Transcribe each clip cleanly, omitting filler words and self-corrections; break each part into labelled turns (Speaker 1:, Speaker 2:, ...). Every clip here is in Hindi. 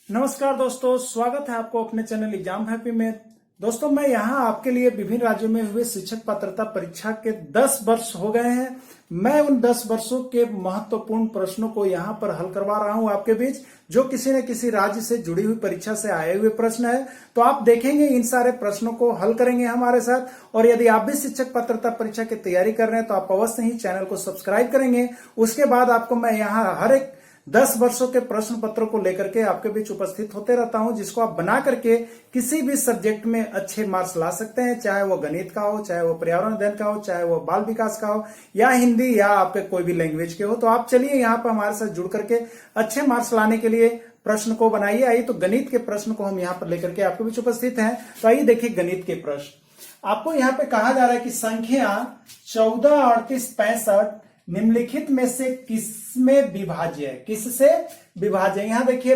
Speaker 1: नमस्कार दोस्तों, स्वागत है आपको अपने चैनल एग्जाम हैप्पी में। दोस्तों, मैं यहाँ आपके लिए विभिन्न राज्यों में हुए शिक्षक पात्रता परीक्षा के 10 वर्ष हो गए हैं। मैं उन 10 वर्षों के महत्वपूर्ण प्रश्नों को यहाँ पर हल करवा रहा हूँ आपके बीच, जो किसी न किसी राज्य से जुड़ी हुई परीक्षा से आए हुए प्रश्न है। तो आप देखेंगे, इन सारे प्रश्नों को हल करेंगे हमारे साथ। और यदि आप भी शिक्षक पात्रता परीक्षा की तैयारी कर रहे हैं तो आप अवश्य ही चैनल को सब्सक्राइब करेंगे। उसके बाद आपको मैं यहाँ हर एक 10 वर्षों के प्रश्न पत्रों को लेकर के आपके बीच उपस्थित होते रहता हूं, जिसको आप बना करके किसी भी सब्जेक्ट में अच्छे मार्क्स ला सकते हैं। चाहे वो गणित का हो, चाहे वो पर्यावरण अध्ययन का हो, चाहे वो बाल विकास का हो, या हिंदी, या आपके कोई भी लैंग्वेज के हो। तो आप चलिए यहाँ पर हमारे साथ जुड़ करके अच्छे मार्क्स लाने के लिए प्रश्न को बनाइए। आइए, तो गणित के प्रश्न को हम यहाँ पर लेकर के आपके बीच उपस्थित हैं। तो आइए देखिए गणित के प्रश्न। आपको यहाँ पे कहा जा रहा है कि संख्या 14, 38, 65 निम्नलिखित में से किसमें विभाज्य है? किससे विभाज्य है? यहां देखिए,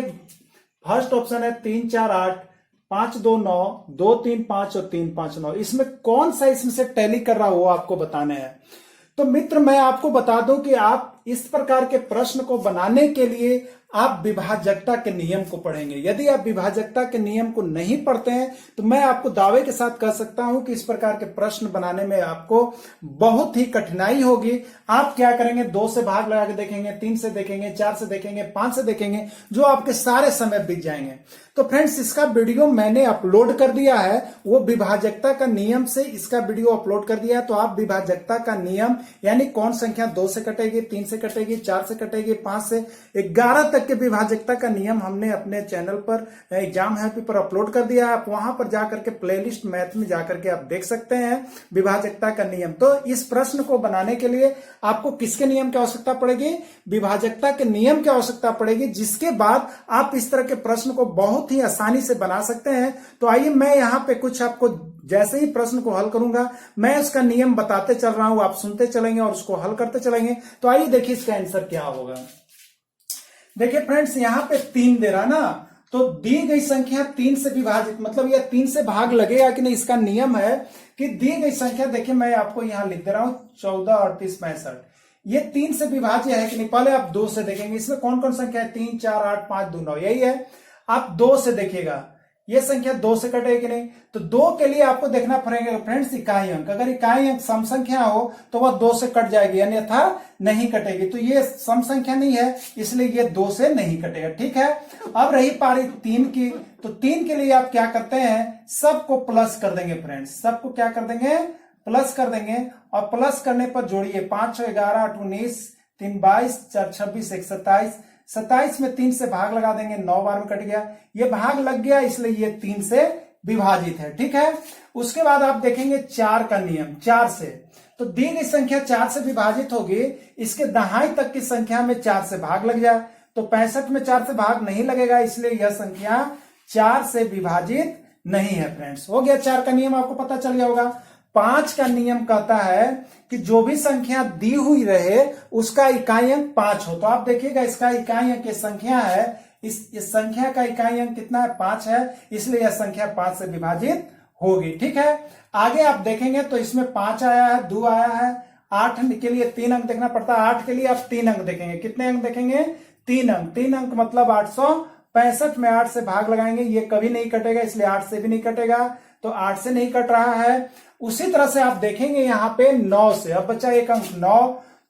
Speaker 1: फर्स्ट ऑप्शन है 3, 4, 8, 5, 2, 9, 2, 3, 5 और 3, 5, 9। इसमें कौन सा इसमें से टैली कर रहा हो आपको बताना है। तो मित्र, मैं आपको बता दूं कि आप इस प्रकार के प्रश्न को बनाने के लिए आप विभाजकता के नियम को पढ़ेंगे। यदि आप विभाजकता के नियम को नहीं पढ़ते हैं तो मैं आपको दावे के साथ कह सकता हूं कि इस प्रकार के प्रश्न बनाने में आपको बहुत ही कठिनाई होगी। आप क्या करेंगे, 2 से भाग लगा के देखेंगे, 3 से देखेंगे, 4 से देखेंगे, 5 से देखेंगे, जो आपके सारे समय बीत जाएंगे। तो फ्रेंड्स, इसका वीडियो मैंने अपलोड कर दिया है, वो विभाजकता का नियम से इसका वीडियो अपलोड कर दिया है। तो आप विभाजकता का नियम, यानी कौन संख्या 2 से कटेगी, 3 से कटेगी, 4 से कटेगी, 5 से 11 तक के विभाजकता का नियम हमने अपने चैनल पर एग्जाम हैप्पी पर अपलोड कर दिया है। आप वहां पर जाकर के प्लेलिस्ट मैथ में जाकर के आप देख सकते हैं विभाजकता का नियम। तो इस प्रश्न को बनाने के लिए आपको किसके नियम की आवश्यकता पड़ेगी? विभाजकता के नियम की आवश्यकता पड़ेगी, जिसके बाद आप इस तरह के प्रश्न को बहुत ही आसानी से बना सकते हैं। तो आइए, मैं यहाँ पे कुछ आपको जैसे ही प्रश्न को हल करूंगा, मैं उसका नियम बताते चल रहा हूं, आप सुनते चलेंगे और उसको हल करते चलेंगे। तो आइए देखिए इसका आंसर क्या होगा। देखिए फ्रेंड्स, यहाँ पे 3 दे रहा ना, तो दी गई संख्या 3 से विभाजित, मतलब यह 3 से भाग लगेगा कि नहीं। इसका नियम है कि दी गई संख्या, देखिए मैं आपको यहां लिख दे रहा हूं 14, 38, 65, ये 3 से विभाज्य है कि नहीं। पहले आप 2 से देखेंगे, इसमें कौन कौन संख्या है? 3, 4, 8, 5, 2, 9, यही है। आप 2 से देखिएगा, ये संख्या 2 से कटेगी कि नहीं। तो 2 के लिए आपको देखना पड़ेगा फ्रेंड्स इकाई अंक। अगर इकाई अंक सम संख्या हो तो वह 2 से कट जाएगी, अन्यथा नहीं कटेगी। तो ये सम संख्या नहीं है, इसलिए ये 2 से नहीं कटेगा। ठीक है। अब रही पारी 3 की, तो 3 के लिए आप क्या करते हैं, सबको प्लस कर देंगे फ्रेंड्स। सबको क्या कर देंगे? प्लस कर देंगे। और प्लस करने पर जोड़िए, 5, 6, 11, 8, 19, 3, 22, 4, 26, 1, 27, 27 में 3 से भाग लगा देंगे, 9 बार में कट गया, ये भाग लग गया, इसलिए ये 3 से विभाजित है। ठीक है। उसके बाद आप देखेंगे 4 का नियम, 4 से, तो दी गई संख्या 4 से विभाजित होगी, इसके दहाई तक की संख्या में 4 से भाग लग जाए। तो 65 में 4 से भाग नहीं लगेगा, इसलिए यह संख्या 4 से विभाजित नहीं है फ्रेंड्स। हो गया 4 का नियम, आपको पता चल गया होगा। 5 का नियम कहता है कि जो भी संख्या दी हुई रहे उसका इकाई अंक 5 हो। तो आप देखिएगा, इसका इकाई अंक, ये संख्या है, इस संख्या का इकाई अंक कितना है? 5 है, इसलिए यह संख्या 5 से विभाजित होगी। ठीक है। आगे आप देखेंगे तो इसमें 5 आया है, 2 आया है, 8 के लिए 3 अंक देखना पड़ता है। 8 के लिए आप 3 अंक देखेंगे। कितने अंक देखेंगे? 3 अंक। 3 अंक मतलब 865 में 8 से भाग लगाएंगे, ये कभी नहीं कटेगा, इसलिए 8 से भी नहीं कटेगा, तो 8 से नहीं कट रहा है। उसी तरह से आप देखेंगे यहाँ पे 9 से, अब बचा एक अंक 9,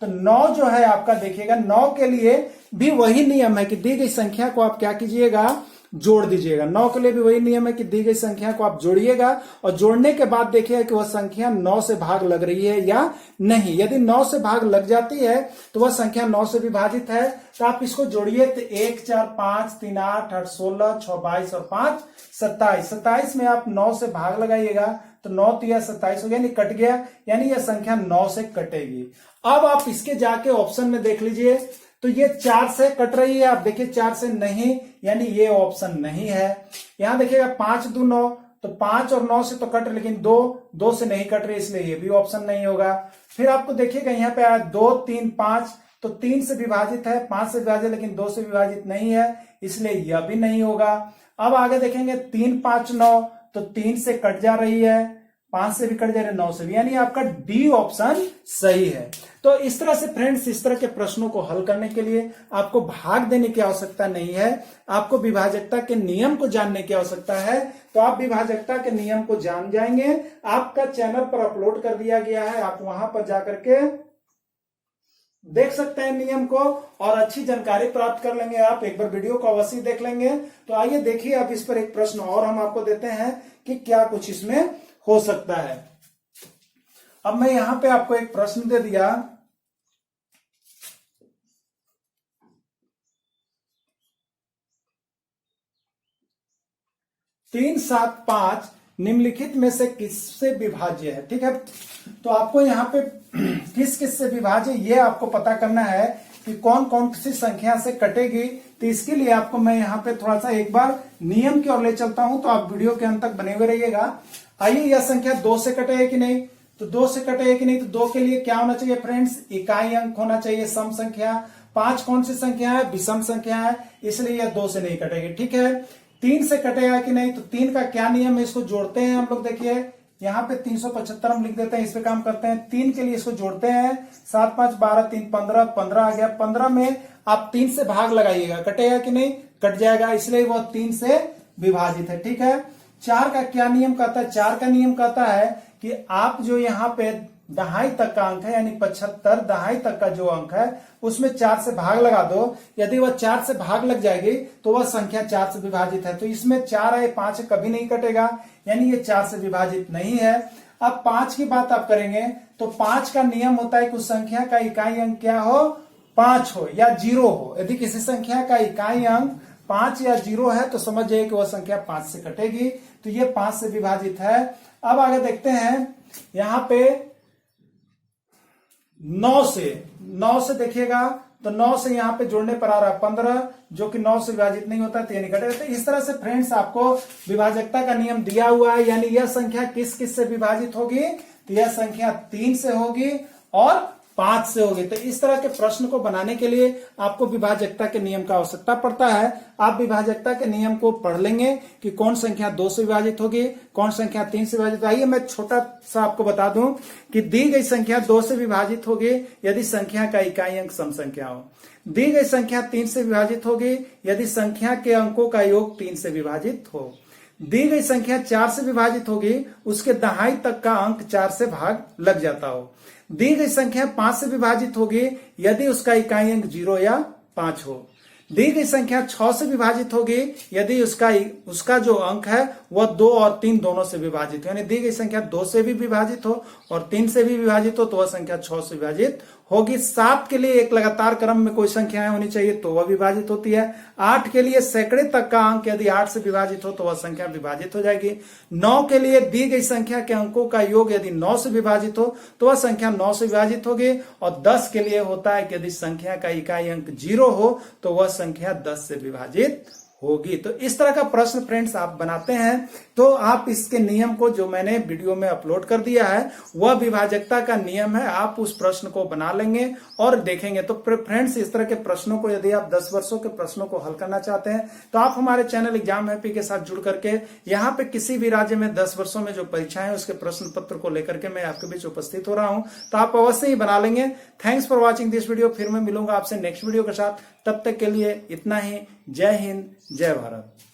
Speaker 1: तो 9 जो है आपका, देखिएगा 9 के लिए भी वही नियम है कि दी गई संख्या को आप क्या कीजिएगा, जोड़ दीजिएगा। 9 के लिए भी वही नियम है कि दी गई संख्या को आप जोड़िएगा, और जोड़ने के बाद देखिएगा कि वह संख्या 9 से भाग लग रही है या नहीं। यदि 9 से भाग लग जाती है तो वह संख्या 9 से विभाजित है। तो आप इसको जोड़िए, तो 1, 4, 5, 3, 8, 8, 16, 6, 22 और 5, 27। 27 में आप 9 से भाग लगाइएगा, तो 9 तिया 27 हो गया, नहीं कट गया, यानी यह संख्या 9 से कटेगी। अब आप इसके जाके ऑप्शन में देख लीजिए, तो ये 4 से कट रही है। आप देखिए 4 से नहीं, यानी ये ऑप्शन नहीं है। यहां देखिएगा 5, 2, 9, तो 5 और 9 से तो कट, लेकिन 2 से नहीं कट रही, इसलिए ये भी ऑप्शन नहीं होगा। फिर आपको देखिएगा यहाँ पे आया 2, 3, 5, तो 3 से विभाजित है, 5 से विभाजित, लेकिन 2 से विभाजित नहीं है, इसलिए यह भी नहीं होगा। अब आगे देखेंगे 3, 5, 9, तो 3 से कट जा रही है, 5 से भी कट जाएगा, 9 से भी, यानी आपका डी ऑप्शन सही है। तो इस तरह से फ्रेंड्स, इस तरह के प्रश्नों को हल करने के लिए आपको भाग देने की आवश्यकता नहीं है, आपको विभाजकता के नियम को जानने की आवश्यकता है। तो आप विभाजकता के नियम को जान जाएंगे, आपका चैनल पर अपलोड कर दिया गया है, आप वहां पर जाकर के देख सकते हैं नियम को और अच्छी जानकारी प्राप्त कर लेंगे। आप एक बार वीडियो को अवश्य देख लेंगे। तो आइए देखिए, अब इस पर एक प्रश्न और हम आपको देते हैं कि क्या कुछ इसमें हो सकता है। अब मैं यहां पे आपको एक प्रश्न दे दिया, तीन, 7, 5 निम्नलिखित में से किससे विभाज्य है। ठीक है, तो आपको यहाँ पे किस किस से विभाज्य ये आपको पता करना है कि कौन कौन सी संख्या से कटेगी। तो इसके लिए आपको मैं यहाँ पे थोड़ा सा एक बार नियम की ओर ले चलता हूं, तो आप वीडियो के अंत तक बने हुए रहिएगा। आइए, यह संख्या 2 से कटे है कि नहीं, तो 2 से कटे है कि नहीं, तो 2 के लिए क्या होना चाहिए फ्रेंड्स, इकाई अंक होना चाहिए, सम संख्या। 5 कौन सी संख्या है, विषम संख्या है, इसलिए यह 2 से नहीं कटेगी। ठीक है, 3 से कटेगा कि नहीं, तो 3 का क्या नियम है, इसको जोड़ते हैं हम लोग। देखिए यहाँ पे 375 हम लिख देते हैं, इस पे काम करते हैं। 3 के लिए इसको जोड़ते हैं, 7, 5, 12, 3, 15, 15 आ गया। 15 में आप 3 से भाग लगाइएगा, कटेगा कि नहीं, कट जाएगा, इसलिए वह 3 से विभाजित है। ठीक है, 4 का क्या नियम कहता है, 4 का नियम कहता है कि आप जो यहाँ पे दहाई तक का अंक है, यानी 75 दहाई तक का जो अंक है उसमें 4 से भाग लगा दो। यदि वह 4 से भाग लग जाएगी तो वह संख्या 4 से विभाजित है। तो इसमें 4 है, 5 कभी नहीं कटेगा, यानी ये 4 से विभाजित नहीं है। अब 5 की बात आप करेंगे तो 5 का नियम होता है कि उस संख्या का इकाई अंक क्या हो, 5 हो या 0 हो। यदि किसी संख्या का इकाई अंक 5 या 0 है तो समझ जाइए कि वह संख्या 5 से कटेगी। तो ये 5 से विभाजित है। अब आगे देखते हैं, यहां पे 9 से देखिएगा तो 9 से यहाँ पे जोड़ने पर आ रहा है 15, जो कि 9 से विभाजित नहीं होता, तो ये नहीं कटेगा। तो इस तरह से फ्रेंड्स आपको विभाजकता का नियम दिया हुआ है, यानी यह संख्या किस किस से विभाजित होगी, तो यह संख्या 3 से होगी और 5 से होगी। तो इस तरह के प्रश्न को बनाने के लिए आपको विभाजकता के नियम का आवश्यकता पड़ता है। आप विभाजकता के नियम को पढ़ लेंगे कि कौन संख्या 2 से विभाजित होगी, कौन संख्या 3 से विभाजित। आइए मैं छोटा सा आपको बता दूं कि दी गई संख्या 2 से विभाजित होगी यदि संख्या का इकाई अंक सम संख्या हो। दी गई संख्या 3 से विभाजित होगी यदि संख्या के अंकों का योग 3 से विभाजित हो। दी गई संख्या 4 से विभाजित होगी, उसके दहाई तक का अंक 4 से भाग लग जाता हो। दी गई संख्या 5 से विभाजित होगी यदि उसका इकाई अंक 0 या 5 हो। दी गई संख्या 6 से विभाजित होगी यदि उसका जो अंक है वह 2 और 3 दोनों से विभाजित हो। यानी दी गई संख्या 2 से भी विभाजित हो और 3 से भी विभाजित हो तो वह संख्या 6 से विभाजित होगी। 7 के लिए एक लगातार क्रम में कोई संख्याएं होनी चाहिए तो वह विभाजित होती है। 8 के लिए सैकड़े तक का अंक यदि 8 से विभाजित हो तो वह संख्या विभाजित हो जाएगी। 9 के लिए दी गई संख्या के अंकों का योग यदि 9 से विभाजित हो तो वह संख्या 9 से विभाजित होगी। और 10 के लिए होता है कि यदि संख्या का इकाई अंक 0 हो तो वह संख्या 10 से विभाजित होगी। तो इस तरह का प्रश्न फ्रेंड्स आप बनाते हैं तो आप इसके नियम को, जो मैंने वीडियो में अपलोड कर दिया है, वह विभाजकता का नियम है, आप उस प्रश्न को बना लेंगे और देखेंगे। तो फ्रेंड्स, इस तरह के प्रश्नों को यदि आप 10 वर्षों के प्रश्नों को हल करना चाहते हैं तो आप हमारे चैनल एग्जाम हैप्पी के साथ जुड़ करके यहाँ पे किसी भी राज्य में 10 वर्षों में जो परीक्षाएं हैं उसके प्रश्न पत्र को लेकर के मैं आपके बीच उपस्थित हो रहा हूं, तो आप अवश्य ही बना लेंगे। Thanks for watching this video. फिर मैं मिलूंगा आपसे नेक्स्ट वीडियो के साथ, तब तक के लिए इतना ही। जय हिंद, जय भारत।